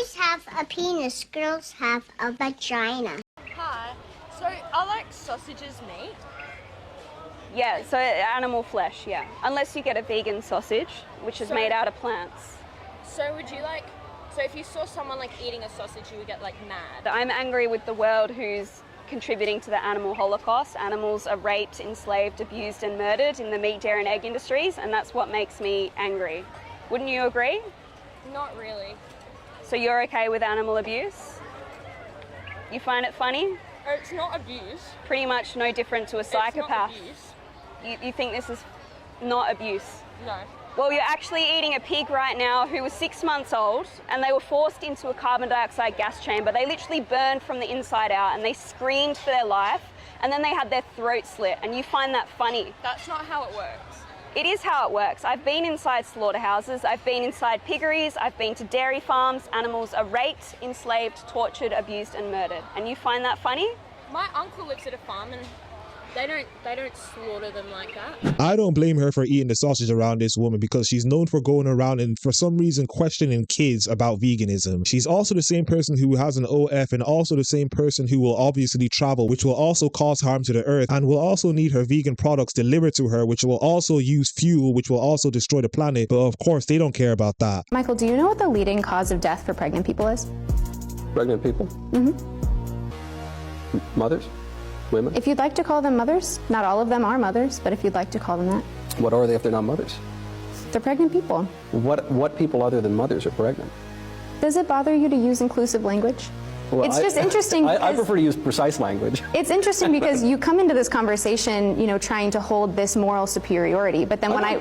Boys have a penis, girls have a vagina. Hi. So, are like sausages meat? Yeah, so animal flesh, yeah. Unless you get a vegan sausage, which is made out of plants. So would you like, so if you saw someone like eating a sausage, you would get like mad? I'm angry with the world who's contributing to the animal holocaust. Animals are raped, enslaved, abused and murdered in the meat, dairy and egg industries, and that's what makes me angry. Wouldn't you agree? Not really. So you're okay with animal abuse? You find it funny? It's not abuse. Pretty much no different to a psychopath. It's not abuse. You think this is not abuse? No. Well, you're actually eating a pig right now who was 6 months old, and they were forced into a carbon dioxide gas chamber. They literally burned from the inside out, and they screamed for their life, and then they had their throat slit, and you find that funny. That's not how it works. It is how it works. I've been inside slaughterhouses, I've been inside piggeries, I've been to dairy farms. Animals are raped, enslaved, tortured, abused, and murdered. And you find that funny? My uncle lives at a farm, and they don't slaughter them like that. I don't blame her for eating the sausage around this woman because she's known for going around and for some reason questioning kids about veganism. She's also the same person who has an OF and also the same person who will obviously travel, which will also cause harm to the earth, and will also need her vegan products delivered to her, which will also use fuel, which will also destroy the planet. But of course, they don't care about that. Michael, do you know what the leading cause of death for pregnant people is? Pregnant people? Mm-hmm. Mothers? Women? If you'd like to call them mothers, not all of them are mothers, but if you'd like to call them that. What are they if they're not mothers? They're pregnant people. What people other than mothers are pregnant? Does it bother you to use inclusive language? Well, it's just interesting. I prefer to use precise language. It's interesting because you come into this conversation, you know, trying to hold this moral superiority, but then I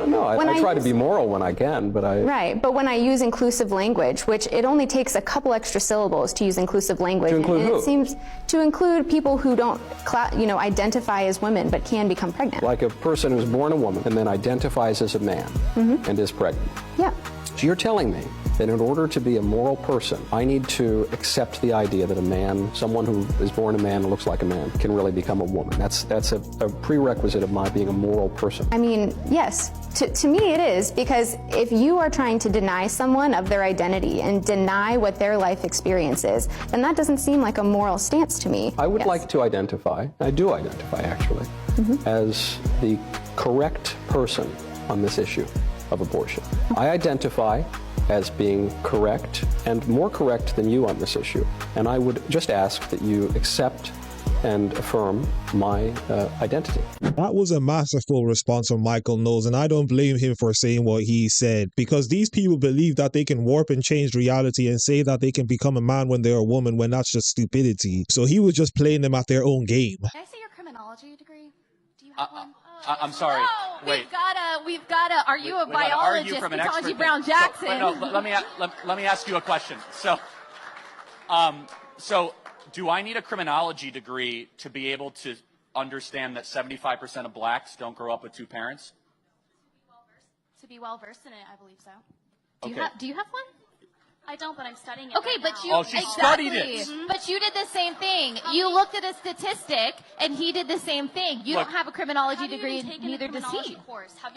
try to be moral when I can, but I... Right, but when I use inclusive language, which it only takes a couple extra syllables to use inclusive language. To include and who? It seems to include people who don't, identify as women but can become pregnant. Like a person who's born a woman and then identifies as a man and is pregnant. Yeah. So you're telling me that in order to be a moral person, I need to accept the idea that a man, someone who is born a man and looks like a man, can really become a woman. That's a prerequisite of my being a moral person. I mean, yes. To me it is, because if you are trying to deny someone of their identity and deny what their life experience is, then that doesn't seem like a moral stance to me. I would like to identify, I do identify actually, as the correct person on this issue of abortion. I identify as being correct and more correct than you on this issue. And I would just ask that you accept and affirm my identity. That was a masterful response from Michael Knowles, and I don't blame him for saying what he said, because these people believe that they can warp and change reality and say that they can become a man when they're a woman, when that's just stupidity. So he was just playing them at their own game. Can I see your criminology degree? Do you have one? I'm sorry. No, wait. We've gotta. Are you a biologist? Ecology Brown Jackson. Let me ask you a question. So, do I need a criminology degree to be able to understand that 75% of blacks don't grow up with two parents? To be well versed in it, I believe so. Okay. Do you have one? I don't, but I'm studying it. Okay, right but now. she studied it. But you did the same thing. You looked at a statistic, and he did the same thing. You don't have a criminology degree, neither does he.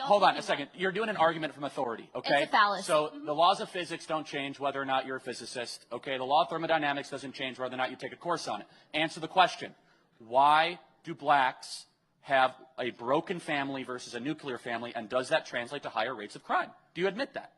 Hold on a second. You're doing an argument from authority, okay? It's a fallacy. So the laws of physics don't change whether or not you're a physicist, okay? The law of thermodynamics doesn't change whether or not you take a course on it. Answer the question. Why do blacks have a broken family versus a nuclear family, and does that translate to higher rates of crime? Do you admit that?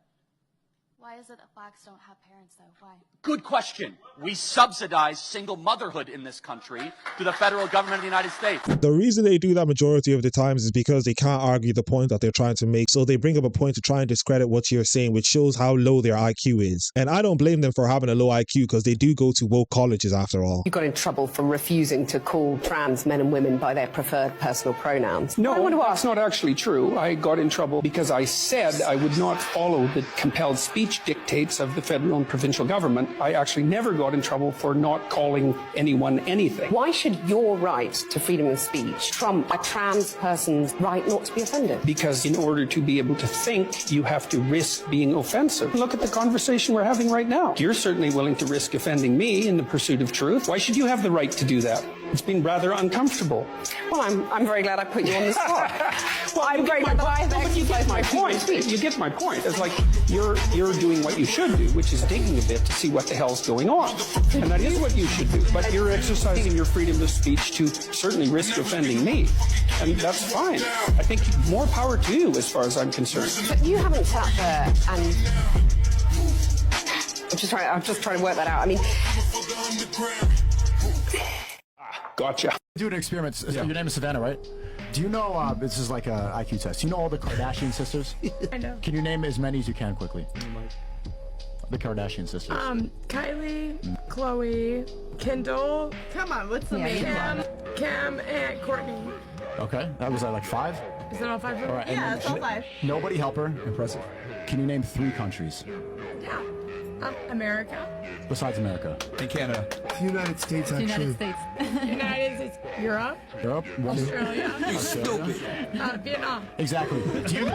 Why is it that blacks don't have parents, though? Why? Good question. We subsidize single motherhood in this country through the federal government of the United States. The reason they do that majority of the times is because they can't argue the point that they're trying to make. So they bring up a point to try and discredit what you're saying, which shows how low their IQ is. And I don't blame them for having a low IQ because they do go to woke colleges after all. You got in trouble for refusing to call trans men and women by their preferred personal pronouns. No, that's not actually true. I got in trouble because I said I would not follow the compelled speech dictates of the federal and provincial government. I actually never got in trouble for not calling anyone anything. Why should your right to freedom of speech trump a trans person's right not to be offended? Because in order to be able to think, you have to risk being offensive. Look at the conversation we're having right now. You're certainly willing to risk offending me in the pursuit of truth. Why should you have the right to do that? It's been rather uncomfortable. Well, I'm very glad I put you on the spot. Well, I'm very glad that I have but you get my point. You get my point. It's like you're doing what you should do, which is digging a bit to see what the hell's going on. And that is what you should do. But you're exercising your freedom of speech to certainly risk offending me. And that's fine. I think more power to you as far as I'm concerned. But you haven't sat there and... I'm just trying to work that out. I mean... Gotcha. Do an experiment. Your name is Savannah, right? Do you know, this is like a IQ test. Do you know all the Kardashian sisters? I know. Can you name as many as you can quickly? The Kardashian sisters. Kylie, Khloe, Kendall. Come on, what's the name? Cam, and Courtney. Okay, that was like 5? Is that all 5 of them? All right, Yeah, it's all 5. Nobody help her. Impressive. Can you name 3 countries? Yeah. America. Besides America. And Canada. The United States, actually. United States. United States. Europe. Europe. Australia. You stupid. Vietnam. Exactly. Do you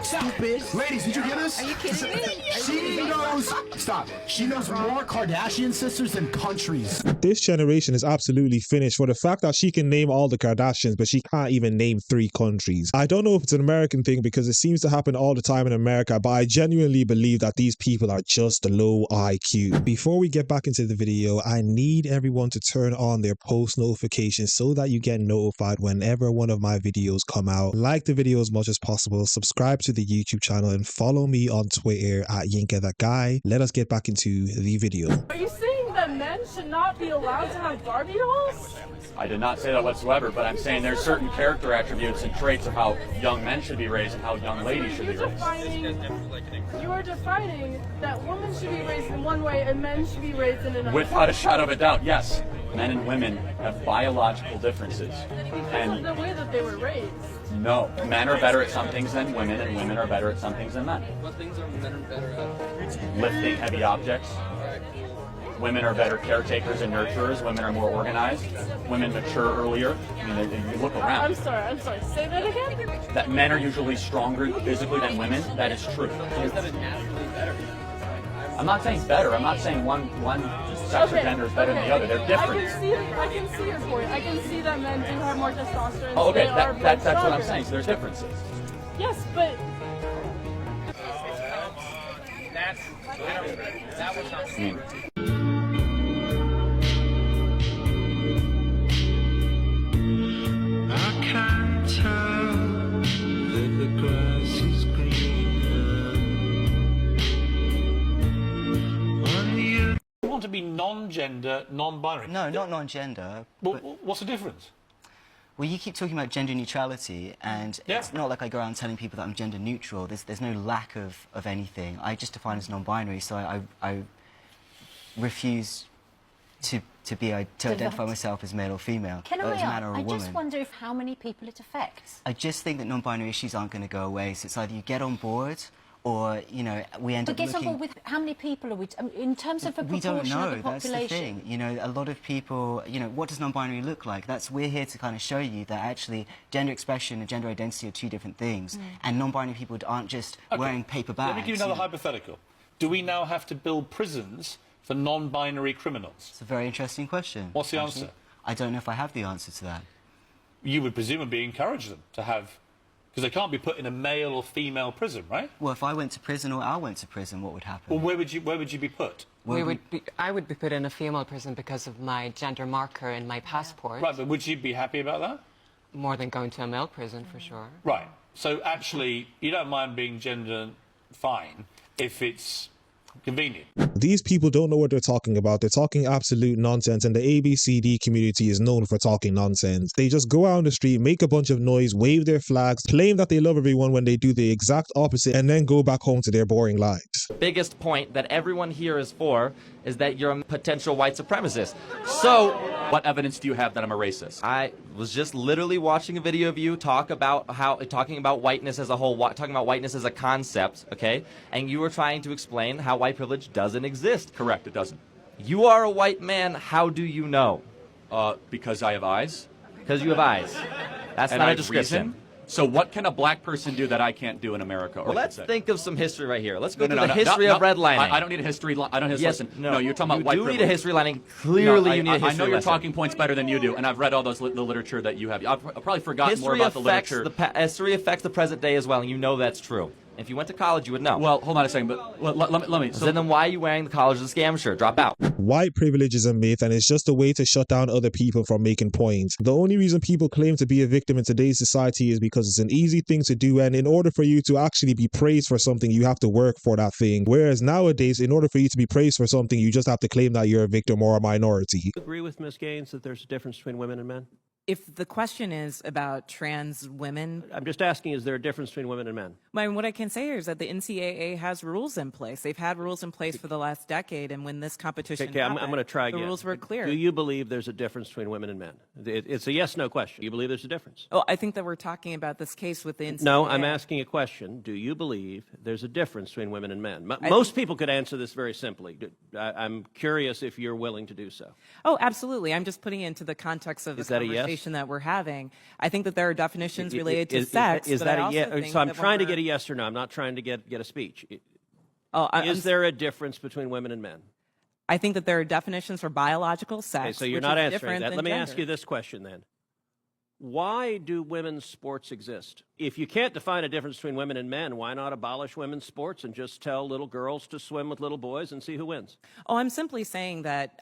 Stupid. Ladies, did you hear this? Are you kidding me? She knows. Stop. She knows more Kardashian sisters than countries. This generation is absolutely finished for the fact that she can name all the Kardashians, but she can't even name 3 countries. I don't know if it's an American thing because it seems to happen all the time in America, but I genuinely believe that these people are just low IQ. Before we get back into the video, I need everyone to turn on their post notifications so that you get notified whenever one of my videos come out. Like the video as much as possible, subscribe to the YouTube channel, and follow me on Twitter at YinkaThatGuy. Let us get back into the video. Are you saying that men should not be allowed to have Barbie dolls? I did not say that whatsoever, but I'm saying there's certain character attributes and traits of how young men should be raised and how young ladies should be raised. You are defining that women should be raised in one way and men should be raised in another. Without a shadow of a doubt, yes. Men and women have biological differences. Because of the way that they were raised. No, men are better at some things than women, and women are better at some things than men. What things are men better at? Lifting heavy objects. Women are better caretakers and nurturers. Women are more organized. Women mature earlier. I mean, you look around. I'm sorry. Say that again? That men are usually stronger physically than women. That is true. I'm not saying better. I'm not saying one sex or gender is better than the other. They're different. I can see your point. I can see that men do have more testosterone. Oh, okay. That's what I'm saying. So there's differences. Yes, but... That was not seen. Want to be non-gender, non-binary? No, not non-gender. Well, what's the difference? Well, you keep talking about gender neutrality, and it's not like I go around telling people that I'm gender neutral. There's no lack of anything. I just define as non-binary, so I refuse to identify myself as male or female, Can as a man or a I woman. just wonder how many people it affects. I just think that non-binary issues aren't going to go away, so it's either you get on board or, you know, we end up looking... But get on board with how many people are we... in terms of a proportion we don't know. of the population? That's the thing. You know, a lot of people... You know, what does non-binary look like? We're here to kind of show you that actually gender expression and gender identity are 2 different things. And non-binary people aren't just wearing paper bags. Let me give you another hypothetical. Do we now have to build prisons for non-binary criminals? It's a very interesting question. What's the answer? I don't know if I have the answer to that. You would presumably encourage them to have... Because they can't be put in a male or female prison, right? Well, if I went to prison or Al went to prison, what would happen? Well, where would you be put? I would be put in a female prison because of my gender marker in my passport. Right, but would you be happy about that? More than going to a male prison, for sure. Right. So actually, you don't mind being gender fine if it's convenient. These people don't know what they're talking about. They're talking absolute nonsense, and the ABCD community is known for talking nonsense. They just go out on the street, make a bunch of noise, wave their flags, claim that they love everyone when they do the exact opposite, and then go back home to their boring lives. Biggest point that everyone here is for is that you're a potential white supremacist. So, what evidence do you have that I'm a racist? I was just literally watching a video of you talking about whiteness as a whole, talking about whiteness as a concept, okay? And you were trying to explain how white privilege doesn't exist. Correct, it doesn't. You are a white man. How do you know? Because I have eyes. Because you have eyes. That's not a description. Reason. So what can a black person do that I can't do in America? Or Let's think of some history right here. Let's go No, to no, the no, history no, of redlining. I don't need a history. I don't. Yes, Listen. No, you're talking about you white do privilege. need a history lining. Clearly, No, you need a history I know your lesson. talking points better than you do, and I've read all the literature that you have. I've probably forgotten more about the literature. History affects the present day as well, and you know that's true. If you went to college, you would know. Well, hold on a second, but let me. So then why are you wearing the college of the scam shirt? Drop out. White privilege is a myth, and it's just a way to shut down other people from making points. The only reason people claim to be a victim in today's society is because it's an easy thing to do, and in order for you to actually be praised for something, you have to work for that thing. Whereas nowadays, in order for you to be praised for something, you just have to claim that you're a victim or a minority. Do you agree with Ms. Gaines that there's a difference between women and men? If the question is about trans women... I'm just asking, is there a difference between women and men? I mean, what I can say here is that the NCAA has rules in place. They've had rules in place for the last decade, and when this competition happened, I'm going to try again. the rules were clear. Do you believe there's a difference between women and men? It's a yes-no question. You believe there's a difference? Oh, I think that we're talking about this case with the NCAA. No, I'm asking a question. Do you believe there's a difference between women and men? Most people could answer this very simply. I'm curious if you're willing to do so. Oh, absolutely. I'm just putting it into the context of the conversation that we're having. I think that there are definitions related to sex. Is that a yes? So I'm trying to get a yes yes or no. I'm not trying to get a speech. Is there a difference between women and men? I think that there are definitions for biological sex. Okay, so you're not answering that. Let me ask you this question then. Why do women's sports exist? If you can't define a difference between women and men, why not abolish women's sports and just tell little girls to swim with little boys and see who wins? Oh, I'm simply saying that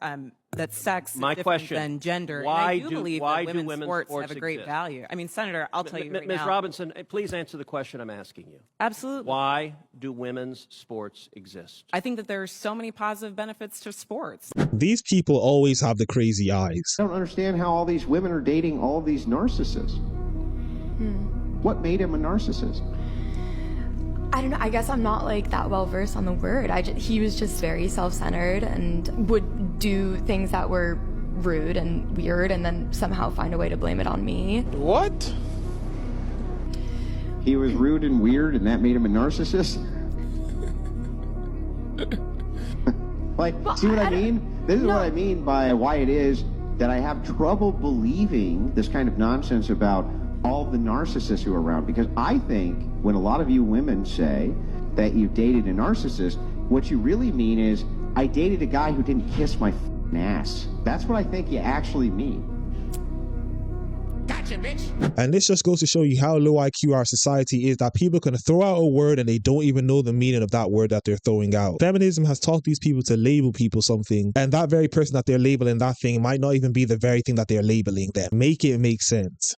that sex is different than gender. Why and I do believe that women's sports have a great exist? value. I mean, Senator, I'll tell you right Ms. now. Robinson, please answer the question I'm asking you. Absolutely. Why do women's sports exist? I think that there are so many positive benefits to sports. These people always have the crazy eyes. I don't understand how all these women are dating all of these narcissists. What made him a narcissist? I don't know. I guess I'm not like that well versed on the word. He was just very self-centered and would do things that were rude and weird and then somehow find a way to blame it on me. What? He was rude and weird and that made him a narcissist? Like, see what I mean? This is what I mean by why it is that I have trouble believing this kind of nonsense about all the narcissists who are around, because I think when a lot of you women say that you've dated a narcissist, what you really mean is, I dated a guy who didn't kiss my ass. That's what I think you actually mean. Gotcha, bitch. And this just goes to show you how low IQ our society is, that people can throw out a word and they don't even know the meaning of that word that they're throwing out. Feminism has taught these people to label people something, and that very person that they're labeling that thing might not even be the very thing that they're labeling them. Make it make sense.